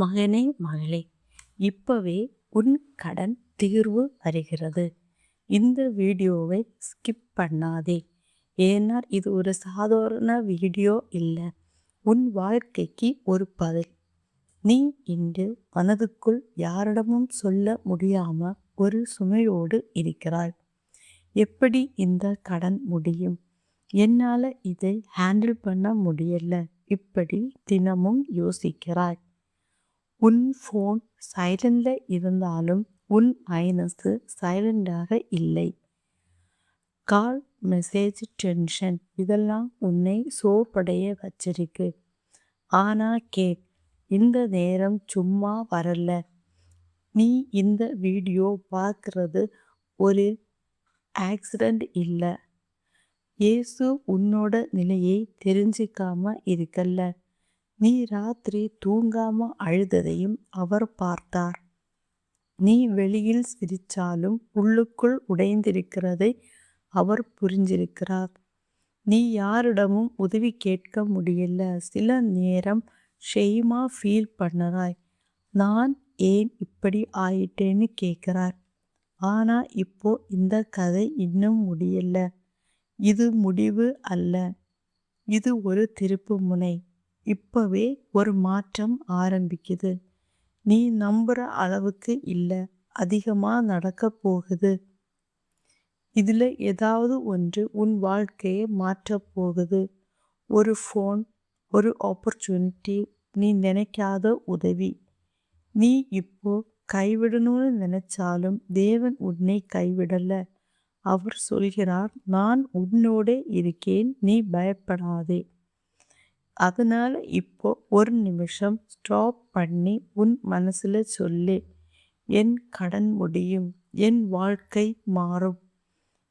மகனே மகளே, இப்பவே உன் கடன் தீர்வு வருகிறது. இந்த வீடியோவை ஸ்கிப் பண்ணாதே. ஏன்னா இது ஒரு சாதாரண வீடியோ இல்லை, உன் வாழ்க்கைக்கு ஒரு பதில். நீ இன்று மனதுக்குள் யாரிடமும் சொல்ல முடியாம ஒரு சுமையோடு இருக்கிறாய். எப்படி இந்த கடன் முடியும்? என்னால இதை ஹேண்டில் பண்ண முடியல, இப்படி தினமும் யோசிக்கிறாய். உன் ஃபோன் சைலண்டில் இருந்தாலும் உன் மைனஸு சைலண்டாக இல்லை. கால், மெசேஜ், டென்ஷன் இதெல்லாம் உன்னை சோர்வடைய வச்சிருக்கு. ஆனால் இந்த நேரம் சும்மா வரல. நீ இந்த வீடியோ பார்க்கறது ஒரு ஆக்சிடெண்ட் இல்லை. இயேசு உன்னோட நிலையை தெரிஞ்சிக்காம இருக்கல்ல. நீ ராத்திரி தூங்காம அழுததையும் அவர் பார்த்தார். நீ வெளியில் சிரிச்சாலும் உள்ளுக்குள் உடைந்திருக்கிறதை அவர் புரிஞ்சிருக்கிறார். நீ யாரிடமும் உதவி கேட்க முடியல. சில நேரம் ஷெய்மா ஃபீல் பண்ணுறாய். நான் ஏன் இப்படி ஆயிட்டேன்னு கேட்குறார். ஆனால் இப்போ இந்த கதை இன்னும் முடியல. இது முடிவு அல்ல, இது ஒரு திருப்பு முனை. இப்போவே ஒரு மாற்றம் ஆரம்பிக்குது. நீ நம்புகிற அளவுக்கு இல்லை, அதிகமாக நடக்க போகுது. இதில் ஏதாவது ஒன்று உன் வாழ்க்கையை மாற்றப் போகுது. ஒரு ஃபோன், ஒரு ஆப்பர்ச்சுனிட்டி, நீ நினைக்காத உதவி. நீ இப்போ கைவிடணும்னு நினைச்சாலும் தேவன் உன்னை கைவிடலை. அவர் சொல்கிறார், நான் உன்னோட இருக்கேன், நீ பயப்படாதே. அதனால் இப்போ ஒரு நிமிஷம் ஸ்டாப் பண்ணி உன் மனசில் சொல்லு, என் கடன் முடியும், என் வாழ்க்கை மாறும்.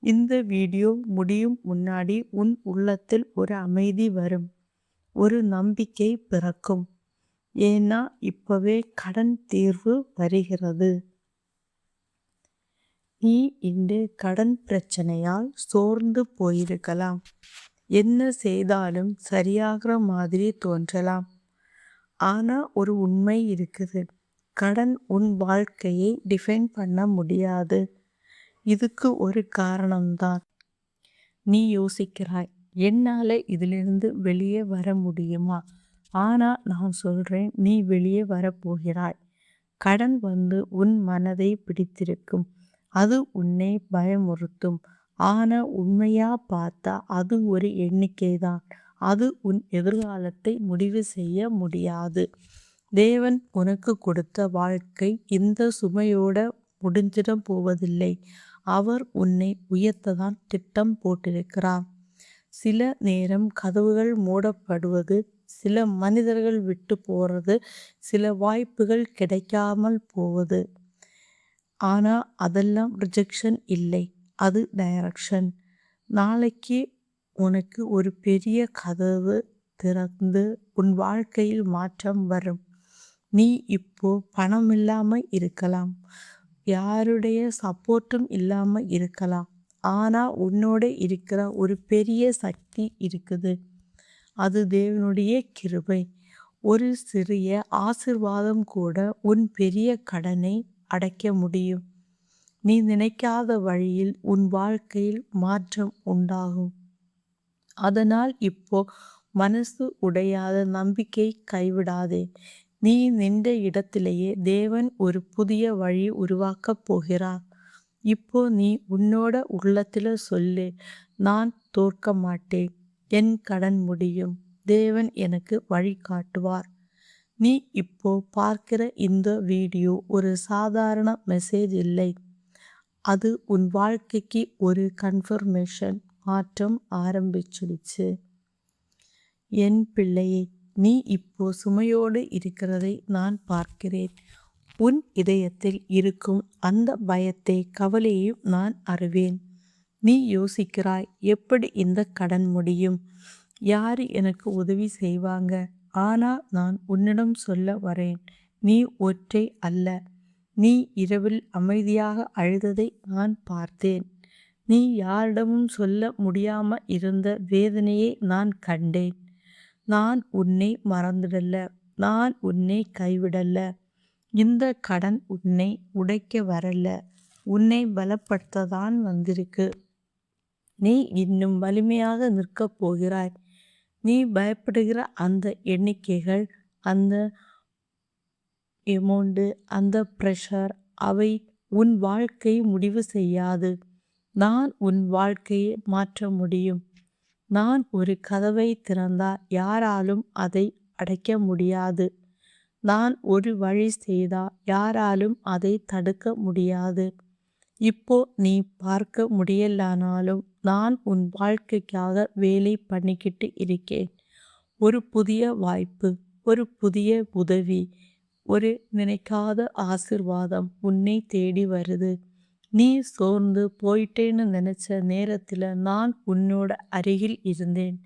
இந்த வீடியோ முடியும் முன்னாடி உன் உள்ளத்தில் ஒரு அமைதி வரும், ஒரு நம்பிக்கை பிறக்கும். ஏன்னா இப்போவே கடன் தீர்வு வருகிறது. நீ இன்று கடன் பிரச்சனையால் சோர்ந்து போயிருக்கலாம். என்ன செய்தாலும் சரியாகிற மாதிரி தோன்றலாம். ஆனால் ஒரு உண்மை இருக்குது, கடன் உன் வாழ்க்கையை டிஃபைன் பண்ண முடியாது. இதுக்கு ஒரு காரணம்தான். நீ யோசிக்கிறாய், என்னால் இதிலிருந்து வெளியே வர முடியுமா? ஆனால் நான் சொல்கிறேன், நீ வெளியே வரப்போகிறாய். கடன் உன் மனதை பிடித்திருக்கும், அது உன்னை பயமுறுத்தும். ஆனால் உண்மையாக பார்த்தா அது ஒரு எண்ணிக்கை தான். அது உன் எதிர்காலத்தை முடிவு செய்ய முடியாது. தேவன் உனக்கு கொடுத்த வாழ்க்கை இந்த சுமையோட முடிஞ்சிட போவதில்லை. அவர் உன்னை உயர்த்ததான் திட்டம் போட்டிருக்கிறார். சில நேரம் கதவுகள் மூடப்படுவது, சில மனிதர்கள் விட்டு போகிறது, சில வாய்ப்புகள் கிடைக்காமல் போவது. ஆனால் அதெல்லாம் ரிஜெக்ஷன் இல்லை, அது டைரக்ஷன். நாளைக்கு உனக்கு ஒரு பெரிய கதவு திறந்து உன் வாழ்க்கையில் மாற்றம் வரும். நீ இப்போ பணம் இல்லாமல் இருக்கலாம், யாருடைய சப்போர்ட்டும் இல்லாமல் இருக்கலாம். ஆனால் உன்னோட இருக்கிற ஒரு பெரிய சக்தி இருக்குது. அது தேவனுடைய கிருபை. ஒரு சிறிய ஆசீர்வாதம் கூட உன் பெரிய கடனை அடைக்க முடியும். நீ நினைக்காத வழியில் உன் வாழ்க்கையில் மாற்றம் உண்டாகும். அதனால் இப்போ மனசு உடையாத நம்பிக்கை கைவிடாதே. நீ நின்ற இடத்திலேயே தேவன் ஒரு புதிய வழி உருவாக்கப் போகிறார். இப்போ நீ உன்னோட உள்ளத்தில் சொல்லு, நான் தோற்க மாட்டேன், என் கடன் முடியும், தேவன் எனக்கு வழி காட்டுவார். நீ இப்போ பார்க்கிற இந்த வீடியோ ஒரு சாதாரண மெசேஜ் இல்லை, அது உன் வாழ்க்கைக்கு ஒரு கன்ஃபர்மேஷன். மாற்றம் ஆரம்பிச்சிடுச்சு. என் பிள்ளையே, நீ இப்போ சுமையோடு இருக்கிறதை நான் பார்க்கிறேன். உன் இதயத்தில் இருக்கும் அந்த பயத்தை, கவலையையும் நான் அறிவேன். நீ யோசிக்கிறாய், எப்படி இந்த கடன் முடியும், யார் எனக்கு உதவி செய்வாங்க? ஆனால் நான் உன்னிடம் சொல்ல வரேன், நீ ஒற்றை அல்ல. நீ இரவில் அமைதியாக அழுததை நான் பார்த்தேன். நீ யாரிடமும் சொல்ல முடியாமல் இருந்த வேதனையை நான் கண்டேன். நான் உன்னை மறந்துடல. நான் உன்னை கைவிடல. இந்த கடன் உன்னை உடைக்க வரல, உன்னை பலப்படுத்ததான் வந்திருக்கு. நீ இன்னும் வலிமையாக நிற்கப் போகிறாய். நீ பயப்படுகிற அந்த எண்ணிக்கைகள், அந்த எமௌண்டு, அந்த ப்ரெஷர், அவை உன் வாழ்க்கையை முடிவு செய்யாது. நான் உன் வாழ்க்கையை மாற்ற முடியும். நான் ஒரு கதவை திறந்தால் யாராலும் அதை அடைக்க முடியாது. நான் ஒரு வழி செய்தால் யாராலும் அதை தடுக்க முடியாது. இப்போ நீ பார்க்க முடியலனாலும் நான் உன் வாழ்க்கைக்காக வேலை பண்ணிக்கிட்டு இருக்கேன். ஒரு புதிய வாய்ப்பு, ஒரு புதிய உதவி, ஒரு நினைக்காத ஆசிர்வாதம் உன்னை தேடி வருது. நீ சோர்ந்து போயிட்டேன்னு நினைச்ச நேரத்தில் நான் உன்னோட அருகில் இருந்தேன்.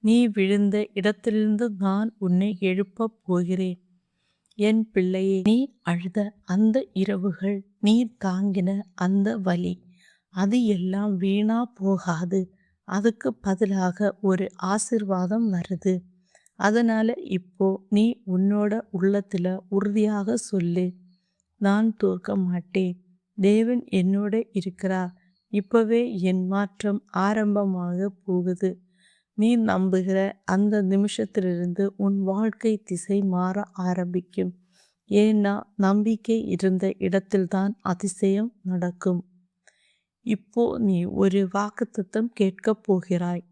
நீ விழுந்த இடத்திலிருந்து நான் உன்னை எழுப்பப் போகிறேன். என் பிள்ளையே, நீ அழுத அந்த இரவுகள், நீ தாங்கின அந்த வலி, அது எல்லாம் வீணா போகாது. அதுக்கு பதிலாக ஒரு ஆசிர்வாதம் வருது. அதனால இப்போ நீ உன்னோட உள்ளத்துல உறுதியாக சொல்லு, நான் தோற்க மாட்டேன். தேவன் என்னோட இருக்கிறார். இப்பவே என் மாற்றம் ஆரம்பமாக போகுது. நீ நம்புகிற அந்த நிமிஷத்திலிருந்து உன் வாழ்க்கை திசை மாற ஆரம்பிக்கும். ஏன்னா நம்பிக்கை இருந்த இடத்தில்தான் அதிசயம் நடக்கும். இப்போ நீ ஒரு வாக்குத்தத்தம் கேட்கப் போகிறாய்.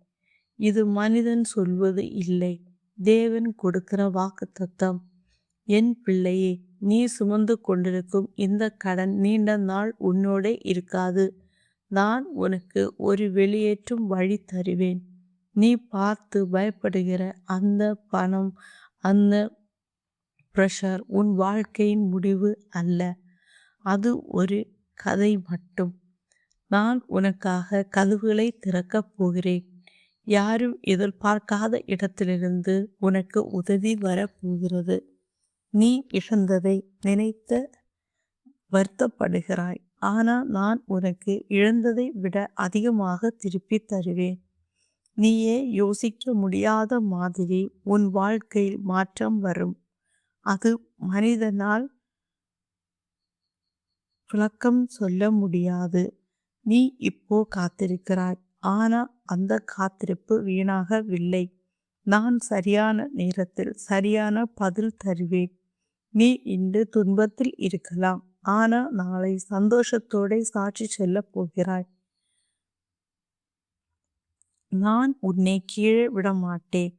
இது மனிதன் சொல்வது இல்லை, தேவன் கொடுக்கிற வாக்குத்தத்தம். என் பிள்ளையே, நீ சுமந்து கொண்டிருக்கும் இந்த கடன் நீண்ட நாள் உன்னோட இருக்காது. நான் உனக்கு ஒரு வெளியேற்றும் வழி தருவேன். நீ பார்த்து பயப்படுகிற அந்த பணம், அந்த ப்ரெஷர் உன் வாழ்க்கையின் முடிவு அல்ல. அது ஒரு கதை மட்டும். நான் உனக்காக கதவுகளை திறக்கப் போகிறேன். யாரும் எதிர்பார்க்காத இடத்திலிருந்து உனக்கு உதவி வரப்போகிறது. நீ இழந்ததை நினைத்து வருத்தப்படுகிறாய். ஆனால் நான் உனக்கு இழந்ததை விட அதிகமாக திருப்பி தருவேன். நீயே யோசிக்க முடியாத மாதிரி உன் வாழ்க்கையில் மாற்றம் வரும். அது மனிதனால் விளக்கம் சொல்ல முடியாது. நீ இப்போ காத்திருக்கிறாய், ஆனா அந்த காத்திருப்பு வீணாகவில்லை. நான் சரியான நேரத்தில் சரியான பதில் தருவேன். நீ இன்று துன்பத்தில் இருக்கலாம், ஆனா நாளை சந்தோஷத்தோட சாட்சி சொல்ல போகிறாய். நான் உன்னை கீழே விட மாட்டேன்.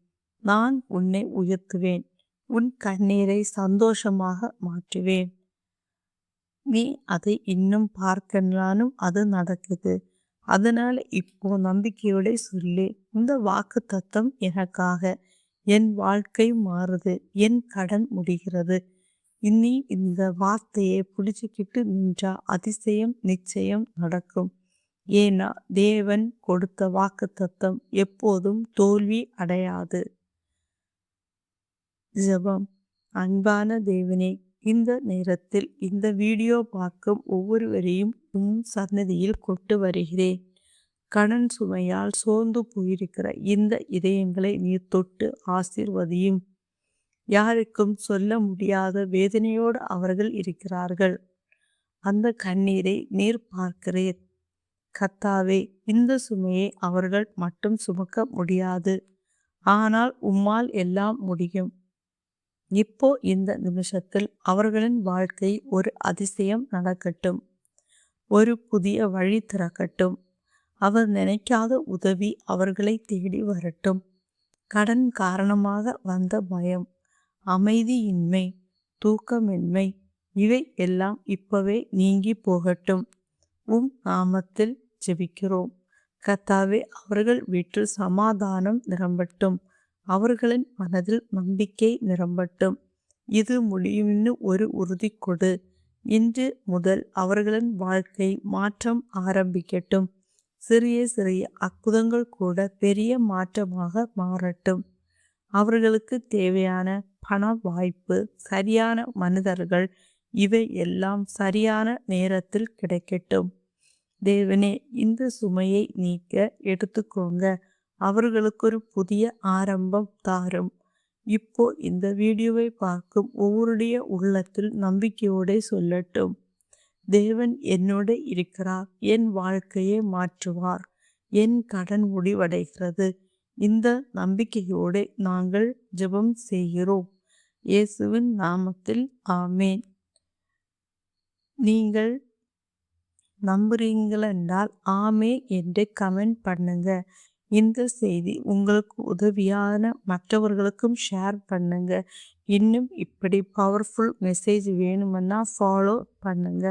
நான் உன்னை உயர்த்துவேன். உன் கண்ணீரை சந்தோஷமாக மாற்றுவேன். நீ அதை இன்னும் பார்க்கலானும் அது நடக்குது. அதனால இப்போ நம்பிக்கையோட சொல்லு, இந்த வாக்கு தத்தம் எனக்காக. என் வாழ்க்கை மாறுது, என் கடன் முடிகிறது. இனி இந்த வார்த்தையை பிடிச்சிக்கிட்டு நின்றா அதிசயம் நிச்சயம் நடக்கும். ஏன்னா தேவன் கொடுத்த வாக்கு தத்தம் எப்போதும் தோல்வி அடையாது. ஜெபம். அன்பான தேவனே, இந்த நேரத்தில் இந்த வீடியோ பார்க்கும் ஒவ்வொருவரையும் உம் சன்னதியில் கொண்டு வருகிறேன். கடன் சுமையால் சோர்ந்து போயிருக்கிற இந்த இதயங்களை நீர் தொட்டு ஆசீர்வதியும். யாருக்கும் சொல்ல முடியாத வேதனையோடு அவர்கள் இருக்கிறார்கள். அந்த கண்ணீரை நீர் பார்க்கிறீர். கர்த்தாவே, இந்த சுமையை அவர்கள் மட்டும் சுமக்க முடியாது. ஆனால் உம்மால் எல்லாம் முடியும். இப்போ இந்த நிமிஷத்தில் அவர்களின் வாழ்க்கை ஒரு அதிசயம் நடக்கட்டும். ஒரு புதிய வழி திறக்கட்டும். அவர் நினைக்காத உதவி அவர்களை தேடி வரட்டும். கடன் காரணமாக வந்த பயம், அமைதியின்மை, தூக்கமின்மை, இவை எல்லாம் இப்பவே நீங்கி போகட்டும். உம் நாமத்தில் ஜெபிக்கிறோம். கர்த்தாவே, அவர்கள் வீட்டில் சமாதானம் நிரம்பட்டும். அவர்களின் மனதில் நம்பிக்கை நிரம்பட்டும். இது முடியும்னு ஒரு உறுதி கொடு. இன்று முதல் அவர்களின் வாழ்க்கை மாற்றம் ஆரம்பிக்கட்டும். சிறிய சிறிய அற்புதங்கள் கூட பெரிய மாற்றமாக மாறட்டும். அவர்களுக்கு தேவையான பண வாய்ப்பு, சரியான மனிதர்கள், இவை எல்லாம் சரியான நேரத்தில் கிடைக்கட்டும். தேவனே, இந்த சுமையை நீக்க எடுத்துக்கோங்க. அவர்களுக்கு ஒரு புதிய ஆரம்பம் தாரும். இப்போ இந்த வீடியோவை பார்க்கும் ஒவ்வொருடைய உள்ளத்தில் நம்பிக்கையோடு சொல்லட்டும், தேவன் என்னோடு இருக்கிறார், என் வாழ்க்கையை மாற்றுவார், என் கடன் முடிவடைகிறது. இந்த நம்பிக்கையோடு நாங்கள் ஜெபம் செய்கிறோம். இயேசுவின் நாமத்தில் ஆமேன். நீங்கள் நம்புறீங்களென்றால் ஆமே என்று கமெண்ட் பண்ணுங்க. இந்த செய்தி உங்களுக்கு உதவியான மற்றவர்களுக்கும் ஷேர் பண்ணுங்க. இன்னும் இப்படி பவர்ஃபுல் மெசேஜ் வேணுமென்னா ஃபாலோ பண்ணுங்க.